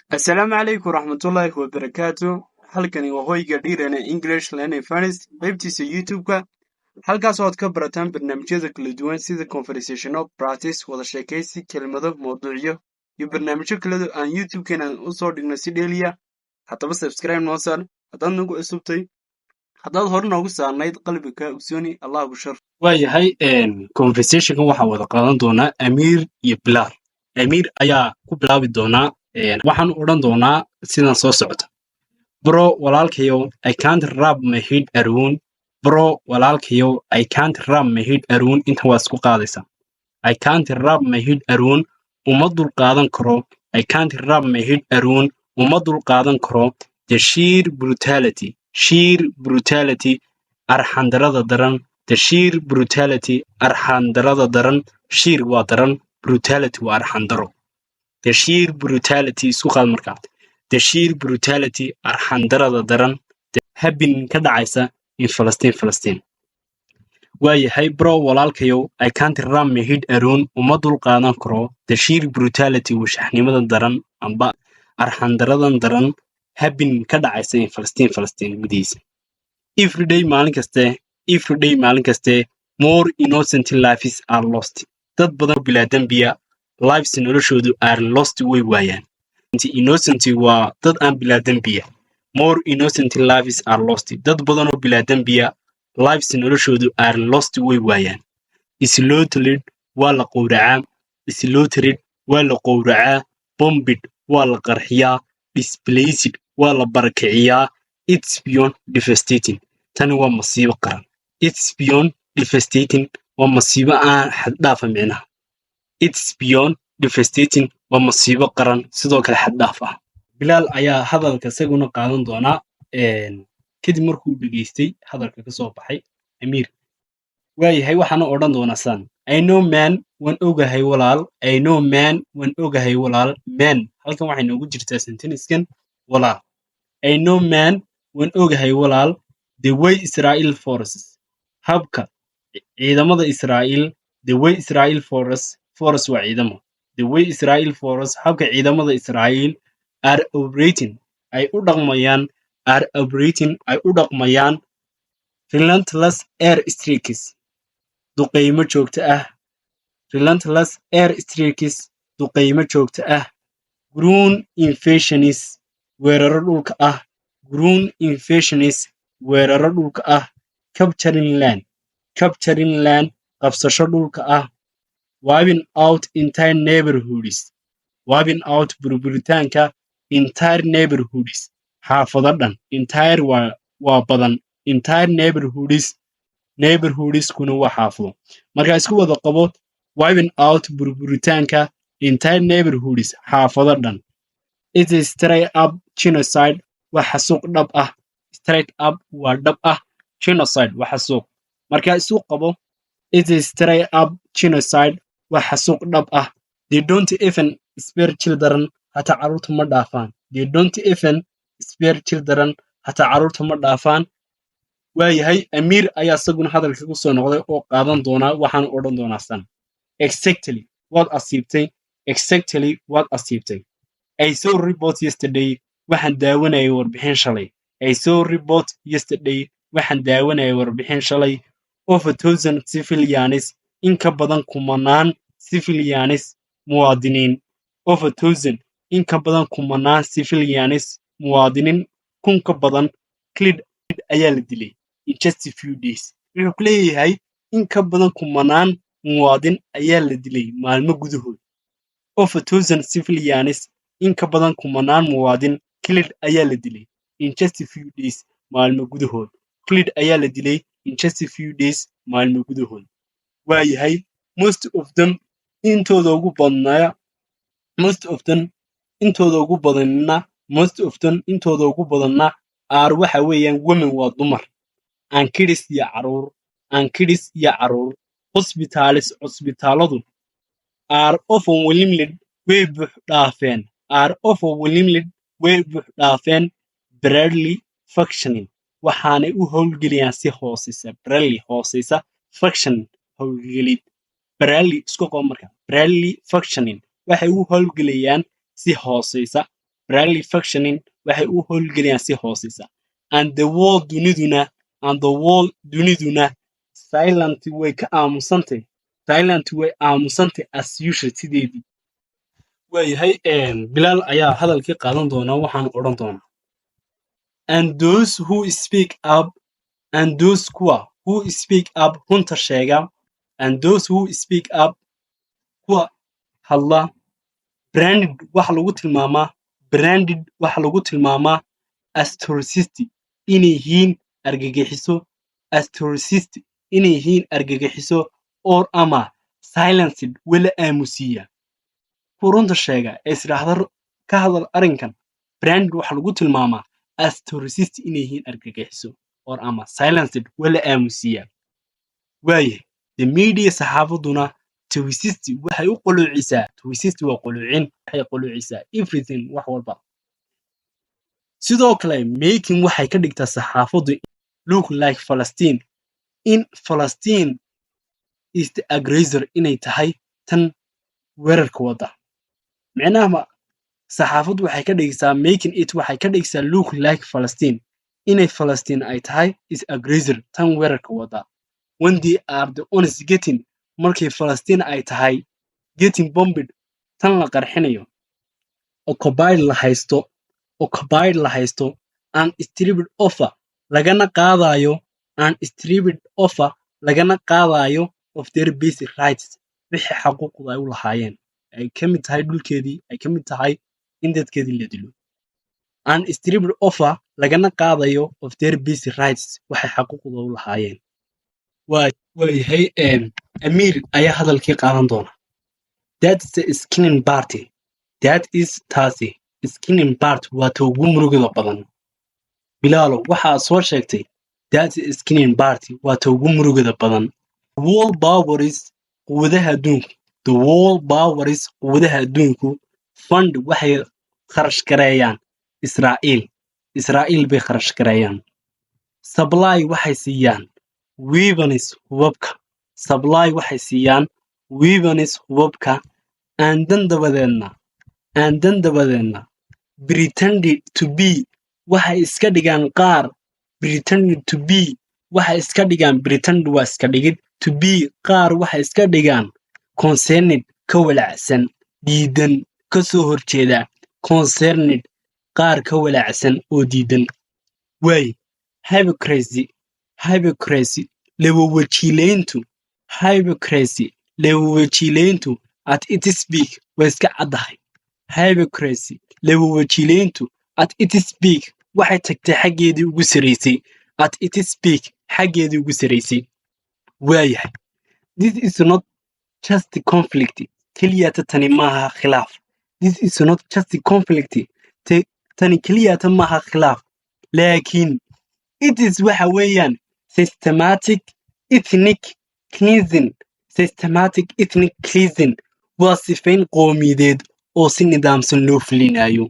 Asalaamu calaykum waraxmatullaahi wabarakaatu. Halkani waa hoyga dhiirana English Learning Funds qaybtiisa YouTube-ka. Halkaas oo aad ka barataan barnaamijyada kala duwan sida conversational practice, wada sheekaysi, kelmado, mawduucyo iyo barnaamijyo kale oo aan YouTube-keena u soo dhigno si dheeliya. Haddaba subscribe noo saar haddaad nagu cusubtay. Haddaad hore noogu saarnayd qalbiga ogsooni Allah ku shar. Waayahay conversationka waxaa wada qaadan doonaa Amiir iyo Bilaal. Amiir ayaa ku bilaabi doonaa waxaan odhan doonaa sidan soo socota. Bro walaalkayow I can't wrap my head around. Bro walaalkayow I can't wrap my head around. Inta waa isku qaadaysaa. I can't wrap my head around. Uma dul qaadan karo. I can't wrap my head around. Uma dul qaadan karo. The sheer brutality. Sheer brutality. Arxandarada daran. The sheer brutality. Arxandarada daran. Sheer waa daran. Brutality waa arxandaro. The sheer brutality isku qaad markaa. The sheer brutality arxandarada daran habin ka dhacaysa in Falastiin. Waayahay bro walaalkayow I can't wrap my head around. Uma dul qaadan karo. The sheer brutality washaxnimada daran amba arxandaradan daran habin ka dhacaysa in Falastiin gudihiisa. Everyday maalin kaste more innocent lives are lost. Dad badan oo bilaa dambiya lives noloshoodu are lost way waayaan. Innocent waa dad aan bilaa dambiya. More innocent lives are lost. Dad badan oo bilaa dambiya lives noloshoodu are lost way waayaan. Slaughtered waa la qowracaa. Slaughtered waa la qowracaa. Bombed waa la qarxiyaa. Displaced waa la barakiciyaa. It's beyond devastating. Tani waa masiibo qaran. It's beyond devastating waa masiibo aan xad dhaafa micnaha. It's beyond devastating waa masiibo qaran sidoo kale xad dhaaf ah. Bilaal ayaa hadalka isaguna qaadan doonaa kadib markuu dhageystay hadalka ka soo baxay Amiir. Waayahay waxaana odhan doonaa san. I know man waan ogahay walaal. I know man waan ogahay walaal. Man halkan waxay noogu jirtaa sentence-kan walaal. I know man waan ogahay walaal. The way Israel forces. Habka ciidamada Israel. The way Israel force waa ciidamo. The way Israel force habka ciidamada Israel are operating ay u dhaqmayaan relentless air strikes duqeymo joogto ah. Relentless air strikes duqeymo joogto ah. Ground invasions weeraro dhulka ah. Ground invasions weeraro dhulka ah. Capturing land qabsasho dhulka ah. Wiping out entire neighborhoods. Wiping out burburitaanka entire neighborhoods. Xaafado dhan. Entire waa badan. Entire neighborhoods kuna waa xaafado. Marka isku wada qabo wiping out burburitaanka entire neighborhoods. Xaafado dhan. It is straight up genocide. Waa xasuuq dhab ah. Straight up waa dhab ah. Genocide waa xasuuq. Marka isku qabo it is straight up genocide. Waa xasuuq dhab ah. They don't even spare children. Hata carruurta ma dhaafaan. They don't even spare children. Hata carruurta ma dhaafaan. Waayahay Amiir ayaa isaguna hadalka ku soo noqday oo qaadan doonaa waxaan odhan doonaa san. Exactly waad asiibtay. I saw report yesterday. Waxaan daawanayay warbixin shalay. I saw report yesterday. Waxaan daawanayay warbixin shalay. Over 1,000 civilians in ka badan kumanaan civilians muwaadiniin. Over 1,000 in ka badan kumanaan civilians muwaadiniin kun ka badan killed ayaa la dilay in just a few days. Wuxuu ku leeyahay in ka badan kumanaan muwaadin ayaa la dilay maalmo gudahood. Over 1,000 civilians in ka badan kumanaan muwaadin killed ayaa la dilay in just a few days maalmo gudahood. Killed ayaa la dilay in just a few days maalmo gudahood. Waayahay most of them intooda ugu badanna are waxa weeyaan women waa dumar. Aan kids iyo caruur. Hospitaaladu are overwhelmed way buux dhaafeen. Barely functioning waxaanay u howlgeliyaan si hooseysa. Barely hooseysa. Function howlgelid. Barely isku qabo marka. Barely functioning waxay u howlgelayaan si hooseysa. barely functioning waxay u howlgelayaan si hooseysa and the world duniduna silent way ka aamusantay as usual sideedii waayahay bilaal ayaa hadalkii qaadan doonaa waxaan odhan doonaa and those who speak up and those who speak up runta sheega and those who speak up kuwa hadla branded waxa lagu tilmaamaa astrocist inay yihiin argagixiso or ama silenced wala aamusiya kuwa runta sheega ee israaxda ka hadal arrinkan branded waxa lagu tilmaamaa astrocist inay yihiin argagixiso or ama silenced wala aamusiya waaye the media saxaafaduna twist waxay u quluucisaa twist waa quluucin waxay quluucisaa everything wax walba sidoo kale making waxay ka dhigtaa saxaafadu look like Palestine in Palestine is the aggressor inay tahay tan weerarka wada macnaha saxaafadu waxay ka dhigaysaa making it waxay ka dhigaysaa look like Palestine inay Palestine ay tahay is aggressor tan weerarka wada when they are the honest getting markay Palestine ay tahay getting bombed tan la qarxinayo occupied la haysto and stripped offer lagana qaadayo of their basic rights wixii xaquuqda ay u lahaayeen ay ka mid tahay dhulkeedii ay ka mid tahay in dadkeedii la dilo and stripped offer lagana qaadayo of their basic rights waxay xaquuqda u lahaayeen waayahay Amir ayaa hadalkii qaadan doona that is the skinning party that is taasi skinning part waa ta ugu murugada badan bilaalo waxaa soo sheegtay that is skinning party waa ta ugu murugada badan world powers quwadaha adduunku fund waxay kharash gareeyaan Israa'iil bay kharash gareeyaan supply waxay siiyaan weapons hubabka and dan dabadeedna pretended to be waxay iska dhigaan pretend waa iska dhigid to be qaar waxay iska dhigaan concerned ka walacsan diidan ka soo horjeeda concerned qaar ka walacsan oo diidan way hypocrisy lewawajiileyntu at its speak way iska caddahay hypocrisy lewawajiileyntu at its speak waxay tagtay xaggeedii ugu saraysay waayahay this is not just conflict keliyata tani maaha khilaaf tani keliyata maaha khilaaf laakiin it is waxa weeyaan systematic ethnic cleansing waa sifayn qowmiyadeed oo si nidaamsan loo fulinayo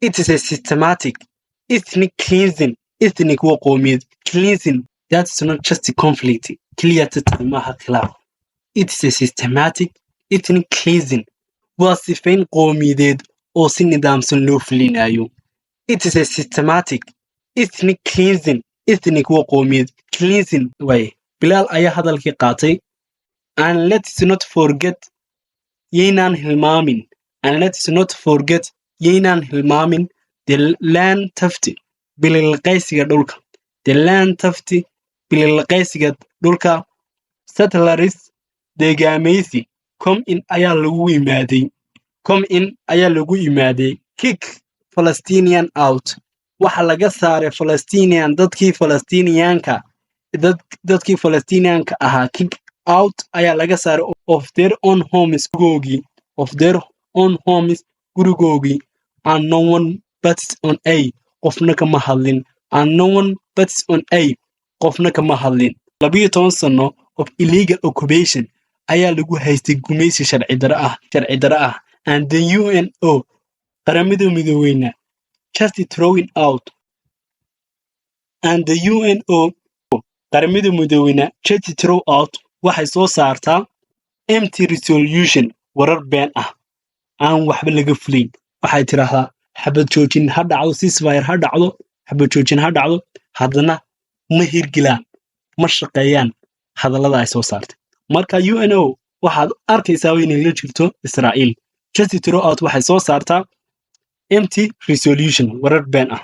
it is a systematic ethnic cleansing ethnic waa qowmiyad cleansing that is not just conflict keliyata tani maaha khilaaf it is a systematic ethnic cleansing waa sifayn qowmiyadeed oo si nidaamsan loo fulinayo it is a systematic ethnic cleansing ethnic waa qowmiyad cleansing way bilaal ayaa hadalkii qaatay and let's not forget yaynaan hilmaamin the land tafti bililqaysiga dhulka settlers deegaamaysi come in ayaa lagu imaaday kick Palestinian out waxa laga saaray Palestinian dadkii Palestinianka ahaa kick out ayaa laga saaray of their own homes gurigoogii and no one bats on a qofna kama hadlin 12 sano of illegal occupation ayaa lagu haystay gumaysi sharci dara ah and the UNO qaramada midoobay just throwing out and the UNO qaramada midoobay just throw out waxay soo saartaa empty resolution warar been ah aan waxba laga fulin waxay tiraahdaa xabad joojin ha dhacdo ceasefire ha dhacdo xabad joojin ha dhacdo haddana ma hirgelaan ma shaqeeyaan hadallada ay soo saartay marka UNO waxaad arkaysaa inay la jirto Israa'iil just throughout waxay soo saartaa empty resolution warar been ah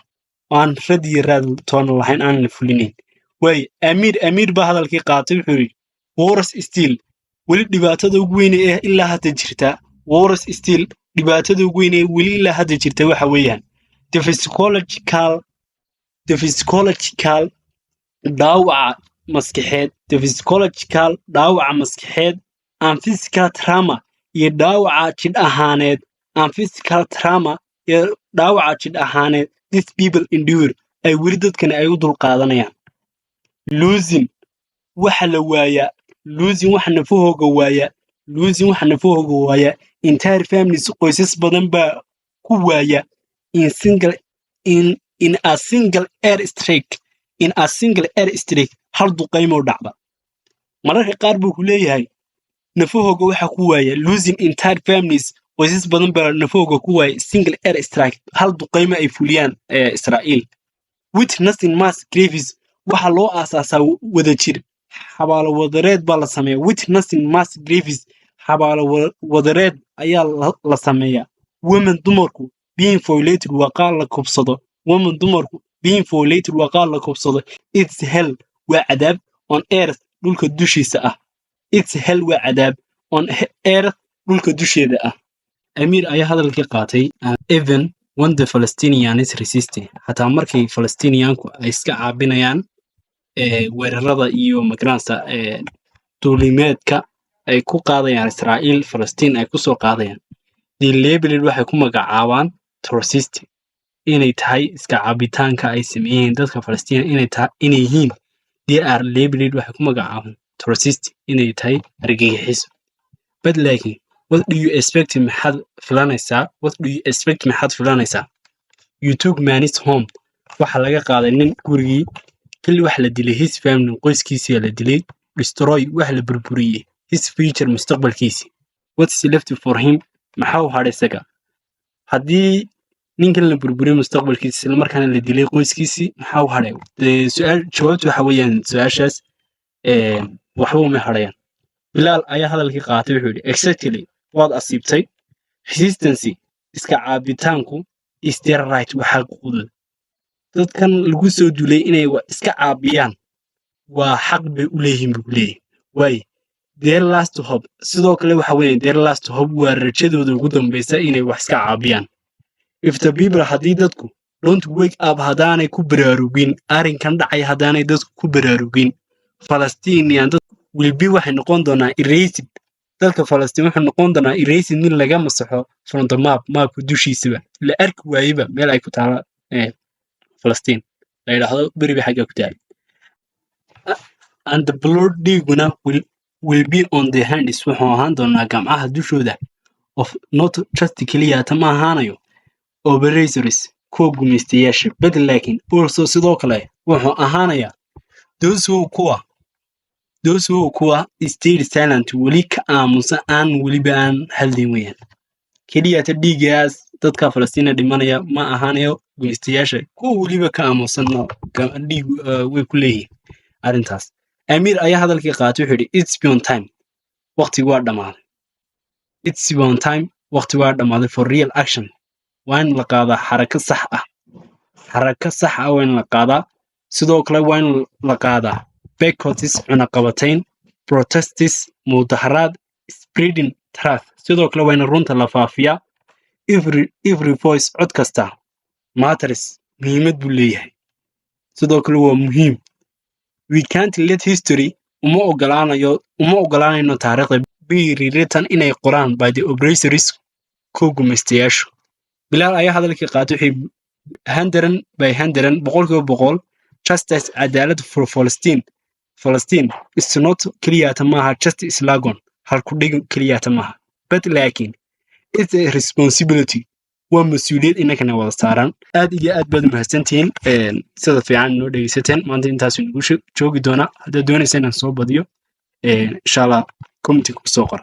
aan rad iyo raad toon lahayn aan la fulinayn way amiir ba hadalkii qaatay wuxuu yiri wars still weli dhibaatada ugu weyn ee ilaa hadda jirta wars still dhibaatada ugu weyn ee weli ilaa hadda jirta waxa weeyaan the physiological dhaawaca maskaxeed and physical trauma iyo dhaawaca jidh ahaaneed and physical trauma iyo dhaawaca jidh ahaaneed these people endure ay weli dadkan ay u dulqaadanayaan losing waxa la waayaa losing waxa nafahooga waaya entire families qoysas badan baa ku waaya in a single air strike hal duqaymo dhacda mararka qaar buu ku leeyahay nafahooga waxa ku waaya losing entire families qoysas badan baa nafahooga ku waaya single air strike hal duqaymo ay fuliyaan Israa'iil witnessing mass graves waxa loo aasaasaa wadajir xabaalo wadareed baa la sameeyaa witnessing mass graves xabaalo wadareed ayaa la sameeyaa women dumarku being violated waa qaal la kubsado women dumarku being violated waa qaal la kubsado it's hell waa cadaab on earth dhulka dushiisa ah it's hell waa cadaab on earth dhulka dusheeda ah amiir ayaa hadalkii qaatay even when the Palestinians resisting hataa markay Palestinianku ay iska caabinayaan weerarada iyo migrantsa duulimeedka ay ku qaadayaan Israa'iil Palestine ay ku soo qaadayaan the labeled waxay ku magacaabaan terrorist inay tahay iska caabitaanka ay sameeyeen dadka Palestine inay yihiin they are labeled waxay ku magacaabaan terrorist inay tahay argagixiso but laakiin what do you expect maxad filanaysaa you took man's home waxa laga qaaday nin gurigii kali wax la dilay his family qoyskiisa la dilay destroy wax la burburiyay his future mustaqbalkiisa what's left for him maxaa u hadhay isaga haddii ninkan la burburiyo mustaqbalkiisa isla markaana la dilay qoyskiisa maxaa u hadhay su'aal jawaabtu waxa weeyaan su'aashaas waxba uma hadhayaan bilaal ayaa hadalkii qaatay wuxuu yiri exactly waad asiibtay resistance iska caabitaanku is their right waxa quudad dadkan lagu soo dulay inay iska caabiyaan waa xaq bay u leeyihiin buu leeyahay way their last hope sidoo kale waxa weeyaan their last hope waa rajadooda ugu dambaysa inay wax iska caabiyaan if the people hadii dadku don't wake up hadaanay ku baraarugin arrinkan dhacay hadaanay dadku ku baraarugin Palestinian will be waxay noqon doonaa erased dalka Palestine wuxuu noqon doonaa erased mid laga masaxo from the map dushiisa la arki waayba meel ay ku taala Palestine la yiraahdo bariga xagga ku taal and the blood diguna will be on the hands wuxuu ahaan doonaa gacmaha dushooda of not just clear tama ahaanayo operators kuwa gumeystayaasha bad laakiin also sidoo kale wuxuu ahaanaya those who stayed silent weli ka aamusa aan weliba aan hadlin weeyaan kaliya ta dhiigaas dadka Palestine dhimanaya ma ahaanayo gumeystayaasha kuwa weliba ka aamusan dhiig way ku leeyihiin arrintaas amiir ayaa hadalkii qaatay wuxuu yiri it's beyond time waqti waa dhamaaday for real action waan la qaadaa xaraka sax ah waan la qaadaa sidoo kale waan la qaadaa boycotts cunaqabatayn protests mudaharaad spreading truth sidoo kale waan runta la faafiyaa every voice cod kasta matters muhiimad buu leeyahay sidoo kale waa muhiim we can't let history uma ogolaanayno taariikhda be rewritten inay qoraan by the oppressors ku gumeystayaashu bilaal ayaa hadalkii qaatay wixii 100% justice cadaalad for Palestine is not clear tamaha just slogan hal ku dhig clear tamaha but laakiin it's a responsibility waa mas'uuliyad inagana wada saaran aad iyo aad baad mahadsantihiin sida fiican noo dhageysateen maanta intaas nagu joogi doona hadda doonaysaan inaan soo badiyo insha Allah comment ku soo qor